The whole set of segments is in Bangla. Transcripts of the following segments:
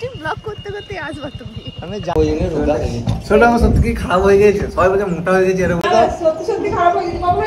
তুই ব্লগ করতে করতে আসবা তুমি। আমি ওই জন্য রোগা হয়ে গেছি। শরীরটা আমার সত্যি কি খারাপ হয়ে গেছে, সবাই বলছে মোটা হয়ে গেছে এরকম। সত্যি সত্যি খারাপ হয়ে গেছে বাবু।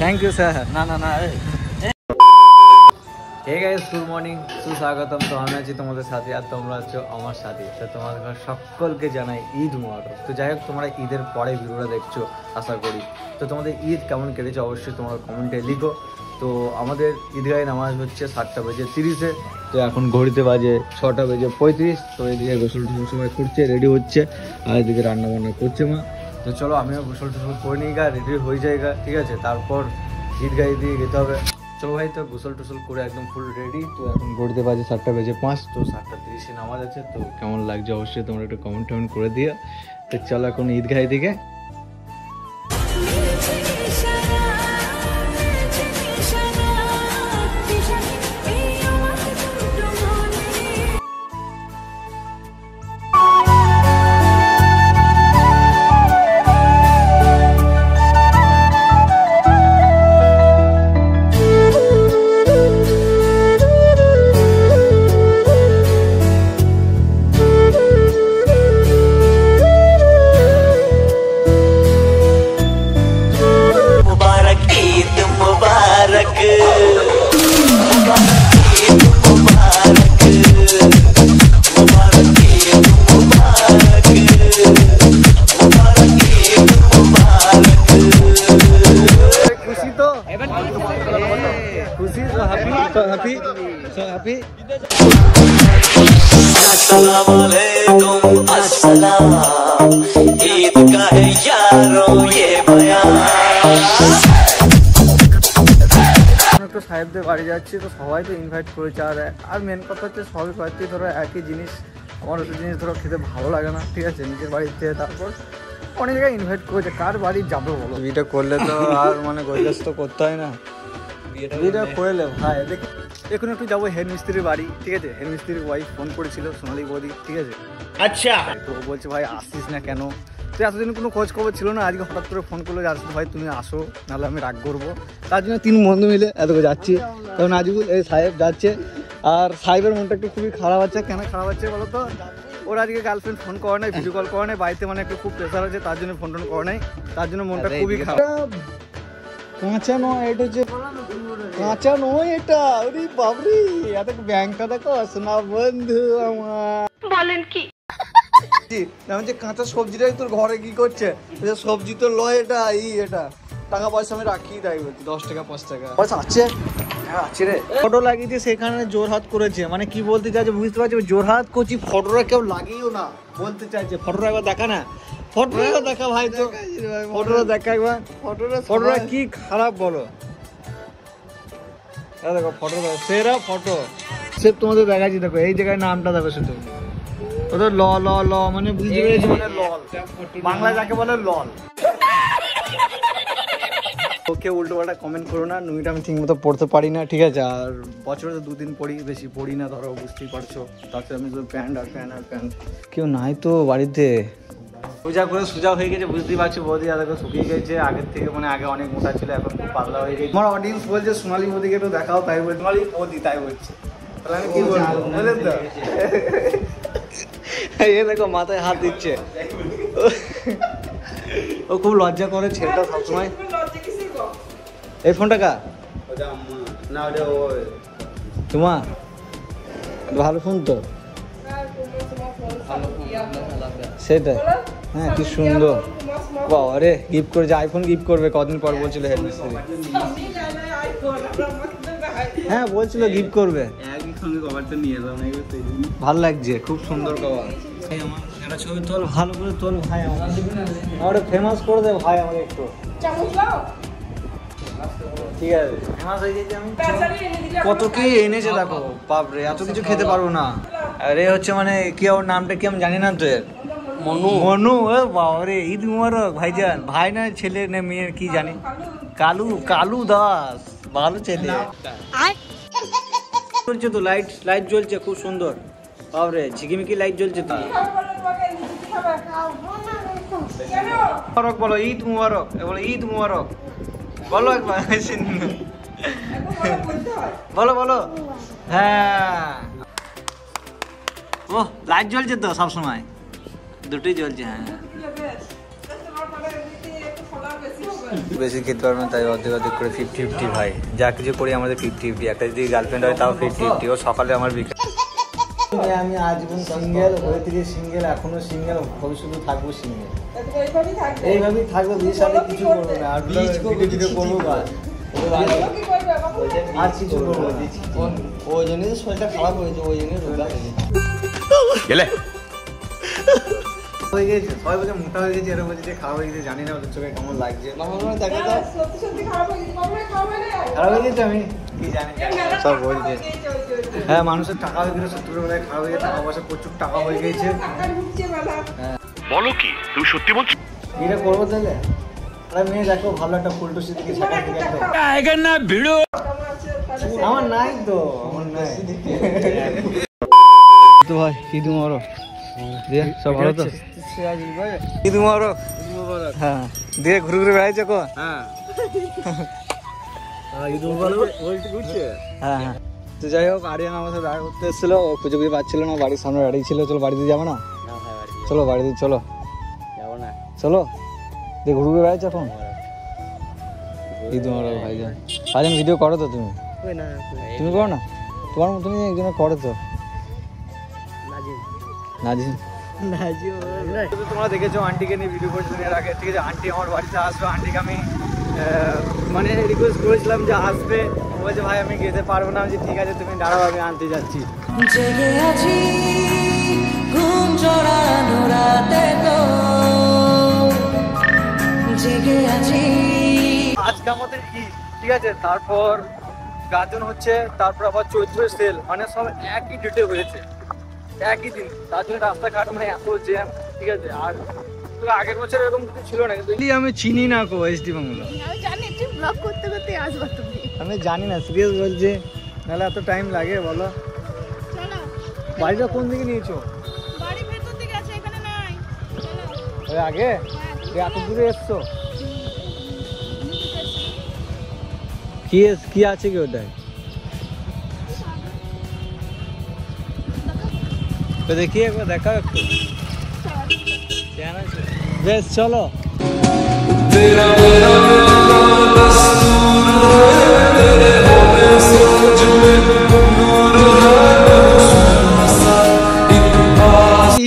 Thank you sir. না না না। হে গাইস, গুড মর্নিং, সুস্বাগতম। তো আমি আছি তোমাদের সাথে আর তোমরা আছো আমার সাথে। তো তোমাদের সকলকে জানাই ঈদ মুবারক। তো যাই হোক, তোমরা ঈদের পরে ভিডিওটা দেখছো আশা করি। তো তোমাদের ঈদ কেমন কেটেছে অবশ্যই তোমরা কমেন্টে লিখো। তো আমাদের ঈদগাহে নামাজ হচ্ছে 7:30। তো এখন ঘড়িতে বাজে 6:35। তো এদিকে গোসল টোসল সবাই করছে, রেডি হচ্ছে, আর এদিকে রান্না বান্না করছে মা। তো চলো আমিও গোসল টোসল করে নিই গা, রেডি হয়ে যাই গা, ঠিক আছে। তারপর ঈদগাহে দিয়ে যেতে হবে। চলো ভাই, তো গোসল টোসল করে একদম ফুল রেডি। তো এখন ঘড়িতে বাজে 7:05। তো 7:30 নামাজ আছে। তো কেমন লাগছে অবশ্যই তোমরা একটু কমেন্ট টমেন্ট করে দিও। তো চলো এখন ঈদগাহে দিকে। সাহেবদের বাড়ি যাচ্ছি, তো সবাই তো ইনভাইট করেছে। আর মেন কথা হচ্ছে সবাই বাড়িতে ধরো একই জিনিস, আমার ওই জিনিস ধরো খেতে ভালো লাগে না, ঠিক আছে, নিজের বাড়িতে। তারপর অনেক জায়গায় ইনভাইট করেছে, কার বাড়ি যাবো বলো। বিয়েটা করলে তো আর মানে গৈলাস তো করতে হয় না, বিয়েটা করলে ভাই। এখন একটু যাবো হেড মিস্ত্রির বাড়ি, ঠিক আছে। হেড মিস্ত্রির ওয়াইফ ফোন করেছিল, সোনালী বৌদি, ঠিক আছে। আচ্ছা, তো বলছে ভাই আসছিস না কেন? তো এতদিন কোনো খোঁজ খবর ছিল না, আজকে হঠাৎ করে ফোন করলো যে আসলে ভাই তুমি আসো, নাহলে আমি রাগ করবো। তার জন্য 3 বন্ধু মিলে এত যাচ্ছি। তখন নাজিবুল এই সাহেব যাচ্ছে, আর সাহেবের মনটা একটু খুবই খারাপ আছে। কেন খারাপ আছে বলো তো? ওর আজকে গার্লফ্রেন্ড ফোন করে নাই, ভিডিও কল করে নাই, বাড়িতে মানে একটু খুব প্রেশার আছে, তার জন্য ফোন টোন করে নাই, তার জন্য মনটা খুবই খারাপ। কাঁচা নয় এটা, হচ্ছে কাঁচা নয় এটা। ওরে বাবরি, এত ব্যাংকটা দেখো সোনা বন্ধু আমার। বলেন কি যে কাঁচা সবজিটাই তোর ঘরে কি করছে? সবজি তো লয় এটা, এটা টাকা পয়সা আমি রাখি, তাই বলছি 10 টাকা 5 টাকা পয়সা আছে। হ্যাঁ আছে রে। ফটো লাগিয়েছে সেখানে জোরহাত করেছে, মানে কি বলতে চাইছে বুঝতে পারছি। জোরহাত করছি, ফটোটা কেউ লাগিয়েও না বলতে চাইছে। ফটোটা একবার দেখা না, ফটোটা দেখা ভাই, তো ফটোটা দেখা একবার। ফটোটা কি খারাপ বলো, দেখো ফটো, সেরা ফটো সে তোমাদের দেখাচ্ছি। দেখো এই জায়গায় নামটা দেখো শুধু, ওদের ল ল ল মানে বুঝতে পেরেছি, মানে লল বাংলা যাকে বলে লল। ওকে উল্টো পাল্টা কমেন্ট করো না, নুইটা আমি ঠিক মতো পড়তে পারি না, ঠিক আছে। আর বছরে তো 2 দিন পড়ি, বেশি পড়ি না, ধরো বুঝতেই পারছো। তাছাড়া আমি তো প্যান্ট আর প্যান্ট। কেউ নাই তো বাড়িতে, পূজা করে সোজা হয়ে গেছে, বুঝতেই পারছি। বৌদি আগে শুকিয়ে গেছে আগের থেকে, মানে আগে অনেক মোটা ছিল, এখন খুব পাতলা হয়ে গেছে। আমার অডিয়েন্স বলছে সোনালী বৌদিকে একটু দেখাও, তাই বলছে সোনালী বৌদি, তাই বলছে। তাহলে আমি কি বলবো বুঝলেন তো? এ দেখো মাথায় হাত দিচ্ছে, ও খুব লজ্জা করে ছেলেটা সবসময়। এই ফোনটা কার? তোমার? ভালো ফোন তো সেটাই। হ্যাঁ কি সুন্দর, বাবা রে গিফট করেছে, আইফোন গিফট করবে কদিন পর বলছিল হেড মিস্ত্রি। হ্যাঁ বলছিল গিফট করবে, ভালো লাগছে, খুব সুন্দর কভার। একটা ছবি তোল, ভালো করে তোল ভাই, আমার ফেমাস করে দে ভাই আমাকে একটু, ঠিক আছে। ফেমাস হয়ে গেছে আমি, কত কি এনেছে দেখো বাপরে, এত কিছু খেতে পারবো না। আরে হচ্ছে মানে কি, ওর নামটা কি আমি জানি না তো, মনু। মনু, ও বাবারে ঈদ মুবারক ভাইজান। ভাই না ছেলে না মেয়ের কি জানি, কালু দাস, ভালো ছেলে। চলছে তো লাইট জ্বলছে খুব সুন্দর, বাবরে ঝিকিমিকি লাইট জ্বলছে তো। মুবারক বলো, ঈদ মুবারক বলো, ঈদ মুবারক বলো একবার। বলো বলো। হ্যাঁ ও লাইট জ্বলছে তো সব সময়, দুটোই জ্বলছে। হ্যাঁ বেশি খেতে পারবো না, তাই অর্ধেক অর্ধেক করে 50-50 ভাই, যা কিছু করি আমাদের 50-50। একটা যদি গার্লফ্রেন্ড হয় তাও 50-50। ও সকালে আমার বিকেল। আমি আজীবন সিঙ্গেল হয়ে থেকে সিঙ্গেল, এখনো সিঙ্গেল, ভবিষ্যতে থাকবো সিঙ্গেল, এইভাবেই থাকবো। বিয়ের সাথে কিছু করবো না, আর ভিডিও করবো আর কিছু করবো না। ওই জন্যই তো শরীরটা খারাপ হয়েছে, ওই জন্যই রোগা গেলে হয়ে গেছে। সবাই বলছে মোটা হয়ে গেছে, এরা বলছে যে খারাপ হয়ে গেছে। জানি না ওদের চোখে কেমন লাগছে। দেখো তো খারাপ হয়ে গেছে, আমি কি জানি সব বলছে। হ্যাঁ মানুষের টাকা হয়ে গেলে সত্যি করে খারাপ হয়ে গেছে, টাকা পয়সা প্রচুর টাকা হয়ে গেছে। বলো কি তুমি সত্যি বলছো? এটা করবো তাহলে। আরে মেয়ে দেখো ভালো একটা ফুলটুসি দিকে ছাকা দিকে না ভিড়ো আমার নাই তো, আমার নাই তো ভাই। ঈদ মুবারক দিয়ে সব ভালো তো? ঈদ মুবারক। হ্যাঁ দিয়ে ঘুরে ঘুরে বেড়াইছো কো? হ্যাঁ ঈদ মুবারক বলছে। হ্যাঁ হ্যাঁ তো যাই হোক, আরিয়ান আমার সাথে দেখা করতে এসেছিল, ও খুঁজে খুঁজে পাচ্ছিল না, বাড়ির সামনে দাঁড়িয়ে ছিল। চলো বাড়িতে যাবো না? চলো বাড়িতে চলো, যাবো না চলো। দিয়ে ঘুরে ঘুরে বেড়াইছো এখন? ঈদ মুবারক ভাইজান। ভাইজান ভিডিও করো তো তুমি? তুমি করো না? তোমার মতনই একজনে করে তো, নাজিম। তোমরা দেখেছো আন্টিকে নিয়ে ভিডিও করেছিলেন এর আগে, ঠিক আছে? আন্টি আমার বাড়িতে আসবে, আন্টিকে আমি মানে রিকোয়েস্ট করেছিলাম যে আসবে। বলছে ভাই আমি যেতে পারবো না। আমি ঠিক আছে তুমি দাঁড়াও, আমি আনতে যাচ্ছি। জেগে আছি ঘুম জড়ানো রাতে তো জেগে আছি আজকে আমাদের কি ঠিক আছে, তারপর গাজন হচ্ছে, তারপর আবার চৈত্রের সেল, মানে সব একই ডেটে হয়েছে, একই দিন। তার জন্য রাস্তাঘাট মানে এত জ্যাম, ঠিক আছে? আর আগের বছর এরকম কিছু ছিল না, কিন্তু আমি চিনি না কো এসডি বাংলা। আমি জানি তুই ব্লগ করতে করতে আসবা তুমি। আমি জানি না, সিরিয়াস বলছে, নাহলে এত টাইম লাগে বলো? চলো বাড়িটা কোন দিকে নিয়েছো? বাড়ি ভেতর দিকে আছে, এখানে নাই। চলো ওই আগে এত দূরে এসছো? কি আছে কি ওটাই? দেখি একবার দেখাও একটু। বেশ চলো।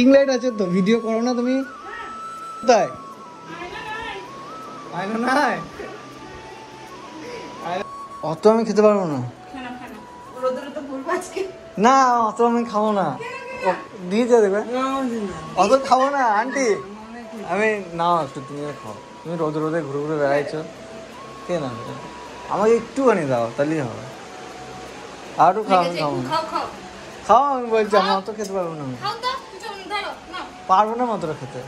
ইংল্যান্ড আছে তো, ভিডিও করো না তুমি? তাই আয়না নাই, অত আমি খেতে পারবো না। না অত আমি খাবো না, দিয়েছে দেখবে। অত খাবো না আন্টি আমি। নাও একটু তুমি খাও, তুমি রোদে রোদে ঘুরে ঘুরে বেড়াইছো, কে না? আমাকে একটুখানি দাও তাহলেই হবে। আর একটু খাও, আমি খাবো না। খাও আমি বলছি, আমি অত খেতে পারবো না। পারবো না মাত্র খেতে।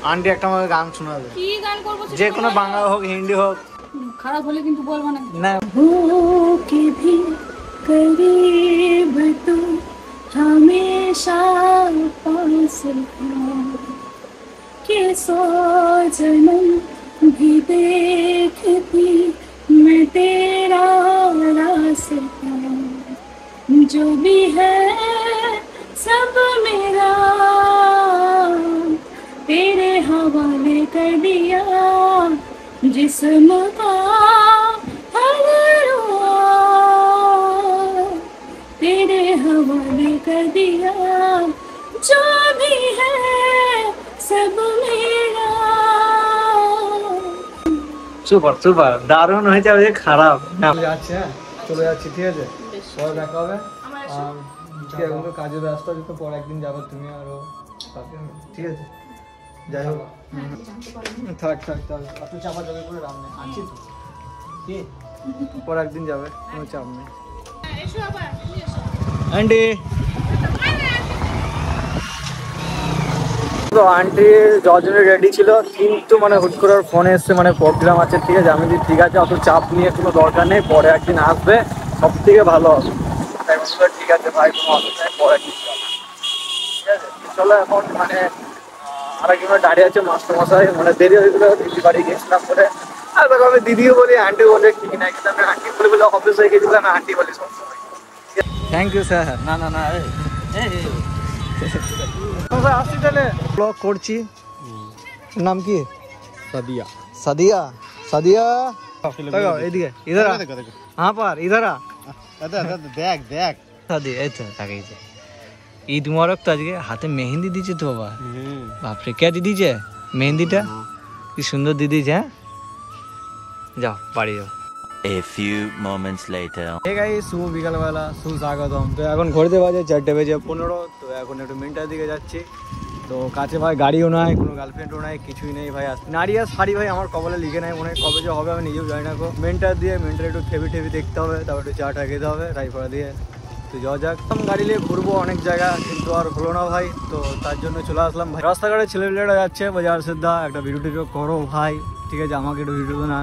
আন্টি একটা আমাকে গান শোনাবে, কি গান করবো? যে কোনো বাংলা হোক হিন্দি হোক। খারাপ হলে কিন্তু বলবো না। না के भी करीब तू हमेशा पास के 100 जन्म भी देखती मैं तेरा रास्ता जो भी है सब मेरा तेरे हवाले कर दिया जिस्म का हर रुआ तेरे हवाले कर दिया जो भी है सब मेरा। সুপার সুপার, দারুণ হয়েছে। ওই খারাপ যাচ্ছে, হ্যাঁ চলে যাচ্ছি, ঠিক আছে? পরে দেখা হবে। ঠিক আছে, কিন্তু কাজে ব্যস্ত আছি তো, পরে একদিন যাবো তুমি আরো, ঠিক আছে? যাই হোক থাক থাক থাক, আপনি চাপা চাপি করে রাম নেই, আছি তো, কি পরে একদিন যাবে, কোনো চাপ নেই। আন্টি তো আন্টি যজনের রেডি ছিল, কিন্তু মানে হুট করে ফোনে এসছে, মানে প্রোগ্রাম আছে, ঠিক আছে? আমি যদি ঠিক আছে অত চাপ নিয়ে কোনো দরকার নেই, পরে একদিন আসবে, সব থেকে ভালো হবে। ঠিক আছে ভাই, কোনো অসুবিধা নেই, পরে একদিন যাবে, ঠিক আছে? চলো এখন মানে আরেকজনের দাঁড়িয়ে আছে মাস্টারমশাই, মানে দেরি হয়ে গেলো, দিদি বাড়ি গেছিলাম বলে আর দেখো আমি দিদিও বলি আন্টি বলে ঠিক না, কিন্তু আমি আন্টি বলে বলে অফিস হয়ে গেছিল, আমি আন্টি বলি সবসময়। Thank you sir. না না না আসছি তাহলে ব্লগ করছি। নাম কি? সাদিয়া। সাদিয়া। সাদিয়া দেখো এইদিকে, ইধার হ্যাঁ পার ইধার দেখ দেখ সাদিয়া। এই তো তাকাইছে। ঈদ মুবারক তো আজকে। হাতে মেহেন্দি দিয়েছে তো বাবা, বাপরে কে দিয়ে দিয়েছে মেহেন্দিটা? কি সুন্দর দিয়ে দিয়েছে। হ্যাঁ যাও বাড়ি যাও। A few moments later. এই গাইস শুভ বিকালবেলা, সুস্বাগতম। তো এখন ঘড়িতে বাজে 4:15। তো এখন একটু মিন্টার দিকে যাচ্ছি। তো কাছে ভাই গাড়িও নাই, কোনো গার্লফ্রেন্ডও নাই, কিছুই নেই ভাই। নারী আর শাড়ি ভাই আমার কপালে লিখে নাই, মনে হয় কবে যে হবে আমি নিজেও জানি না। মিন্টার দিয়ে মিন্টার একটু ঠেবি দেখতে হবে, তারপর একটু চাটা খেতে হবে রাইফা দিয়ে। তো যাওয়া যাক। গাড়ি নিয়ে ঘুরবো অনেক জায়গা, কিন্তু আর হলো না ভাই। তো তার জন্য চলে আসলাম ভাই। রাস্তাঘাটে ছেলেপেলেরা যাচ্ছে বাজার সিদ্ধা, একটা ভিডিও টিডিও করো ভাই, ঠিক আছে? আমাকে একটু ভিডিও না,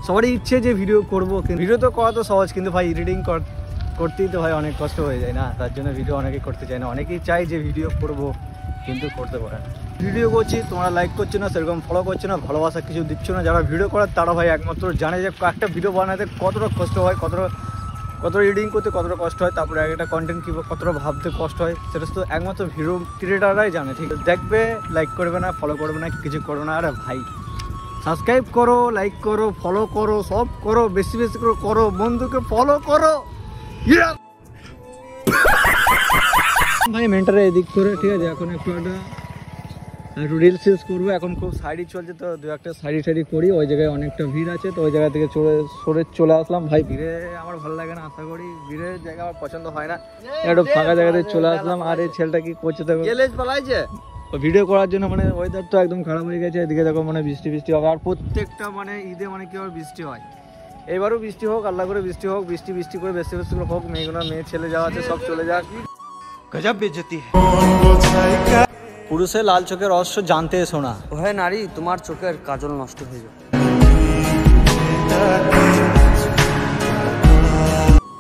সবারই ইচ্ছে যে ভিডিও করবো, কিন্তু ভিডিও তো করা তো সহজ, কিন্তু ভাই এডিটিং করতেই তো ভাই অনেক কষ্ট হয়ে যায় না? তার জন্য ভিডিও অনেকেই করতে চায় না। অনেকেই চাই যে ভিডিও করবো, কিন্তু করতে পারে না। ভিডিও করছি, তোমরা লাইক করছো না, সেরকম ফলো করছো না, ভালোবাসা কিছু দিচ্ছ না। যারা ভিডিও করার তারা ভাই একমাত্র জানে যে একটা ভিডিও বানাতে কতটা কষ্ট হয়, কতটা এডিটিং করতে কতটা কষ্ট হয়, তারপরে একটা কন্টেন্ট কী কতটা ভাবতে কষ্ট হয়, সেটা তো একমাত্র ভিডিও ক্রিয়েটাররাই জানে। ঠিক আছে? দেখবে, লাইক করবে না, ফলো করবে না, কিছু করবে না। আরে ভাই সাবস্ক্রাইব করো, লাইক করো, ফলো করো, সব করো, বেশি বেশি করে করো, বন্ধুকে ফলো করো ভাই। মেন্টারে এদিক করে, ঠিক আছে? এখন একটু রিলস শেষ করবো। এখন খুব সাইডই চলছে, তো দু একটা সাইডি করি। ওই জায়গায় অনেকটা ভিড় আছে, তো ওই জায়গা থেকে চলে আসলাম ভাই। ভিড়ে আমার ভালো লাগে না, আশা করি ভিড়ের জায়গা আমার পছন্দ হয় না। একটু ফাঁকা জায়গাতে চলে আসলাম। আর এই ছেলেটা কি করছে দেখো, ভিডিও করার জন্য। মানে ওয়েদার তো একদম খারাপ হয়ে গেছে, এদিকে দেখো মানে বৃষ্টি হবে। আর প্রত্যেকটা মানে ঈদে মানে কি হবে, বৃষ্টি হয়। এবারও বৃষ্টি হোক, আল্লাহ করে বৃষ্টি হোক, বৃষ্টি করে বেশি করে হোক। মেয়ে ছেলে যাওয়া আছে সব চলে যাক। গজব বেজতি। পুরুষের লাল চোখের রহস্য জানতে এসো না। ওহে নারী, তোমার চোখের কাজল নষ্ট হয়ে যাবে।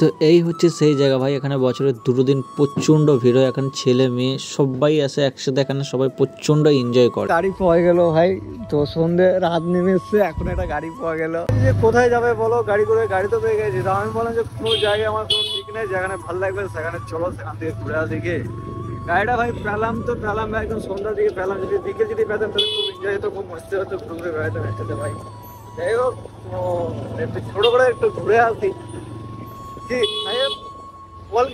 তো এই হচ্ছে সেই জায়গা ভাই। এখানে বছরের 2 দিন প্রচণ্ড ভিড় হয়। এখানে ছেলে মেয়ে সবাই আসে একসাথে, এখানে সবাই প্রচণ্ড এনজয় করে। গাড়ি পাওয়া গেল ভাই। তো সন্ধে রাত নেমে এসছে, এখন একটা গাড়ি পাওয়া গেল। যে কোথায় যাবে বলো, গাড়ি করে গাড়ি তো পেয়ে গেছি। তো আমি বললাম যে কোনো জায়গায় আমার কোনো ঠিক নেই, যেখানে ভালো লাগবে সেখানে চলো, সেখান থেকে ঘুরে আসি। গিয়ে গাড়িটা ভাই পেলাম তো পেলাম একদম সন্ধ্যার দিকে পেলাম। যদি বিকেল যদি পেতাম তাহলে খুব এনজয় হতো, খুব মস্তি হতো, ঘুরে বেড়াতে বেড়াতে ভাই। যাই হোক, একটু ছোট করে একটু ঘুরে আসি। জি সাহেব বল।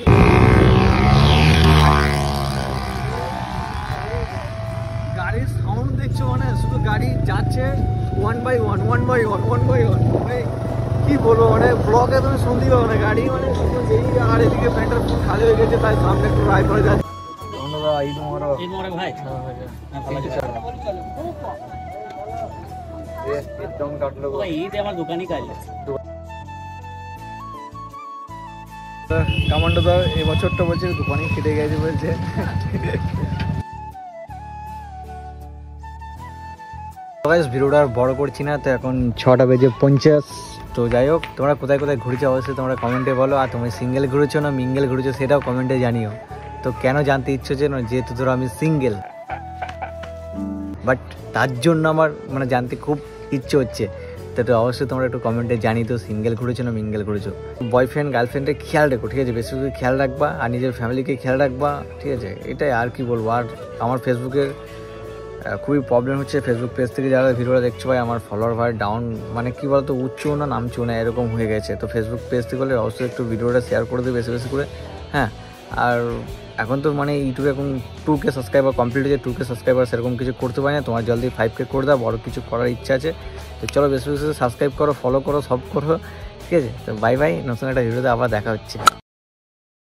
গাড়ির সাউন্ড দেখছো মানে, শুধু গাড়ি যাচ্ছে ওয়ান বাই ওয়ান মানে কি বলবো, মানে ব্লগে তুমি শুনতেই পাবো না। গাড়ি মানে শুধু যেই, আর এদিকে প্যান্টার ফুল খালি হয়ে গেছে, তাই সামনে একটু রায় পড়ে যাচ্ছে। ঈদ মোবারক ভাই। একদম কাটলো ঈদ আমার দোকানই কাজ। কামান্ডো তো এবছরটা বলছে দোকানই কেটে গেছে বলছে। ভিডিওটা আর বড় করছি না। তো এখন 6:50। তো যাই হোক, তোমরা কোথায় কোথায় ঘুরেছো অবশ্যই তোমরা কমেন্টে বলো। আর তুমি সিঙ্গেল ঘুরেছো না মিঙ্গেল ঘুরেছো সেটাও কমেন্টে জানিও। তো কেন জানতে ইচ্ছে হচ্ছে না, যেহেতু ধরো আমি সিঙ্গেল, বাট তার জন্য আমার মানে জানতে খুব ইচ্ছে হচ্ছে। তো অবশ্যই তোমরা একটু কমেন্টে জানিয়ে তো সিঙ্গেল ঘুরেছো না মিঙ্গেল ঘুরেছো। বয়ফ্রেন্ড গার্লফ্রেন্ডের খেয়াল রাখো, ঠিক আছে? বেশি করে খেয়াল রাখবা, আর নিজের ফ্যামিলিকে খেয়াল রাখবা, ঠিক আছে? এটাই আর কি বলবো। আর আমার ফেসবুকের খুবই প্রবলেম হচ্ছে। ফেসবুক পেজ থেকে যারা ভিডিওটা দেখছো ভাই, আমার ফলোয়ার ভাই ডাউন, মানে কি বলতো, উঠছো না নামছো না, এরকম হয়ে গেছে। তো ফেসবুক পেজ থেকে হলে অবশ্যই একটু ভিডিওটা শেয়ার করে দেবে বেশি করে, হ্যাঁ। আর এখন তো মানে ইউটিউবে এখন 2K সাবস্ক্রাইবার কমপ্লিট হয়েছে। 2K সাবস্ক্রাইবার সেরকম কিছু করতে পারি না, তোমার জলদি 5K করে দাও। বড় কিছু করার ইচ্ছা আছে, তো চলো বেশি সাবস্ক্রাইব করো, ফলো করো, সব করো, ঠিক আছে? তো বাই বাই, নতুন একটা ভিডিওতে আবার দেখা হচ্ছে।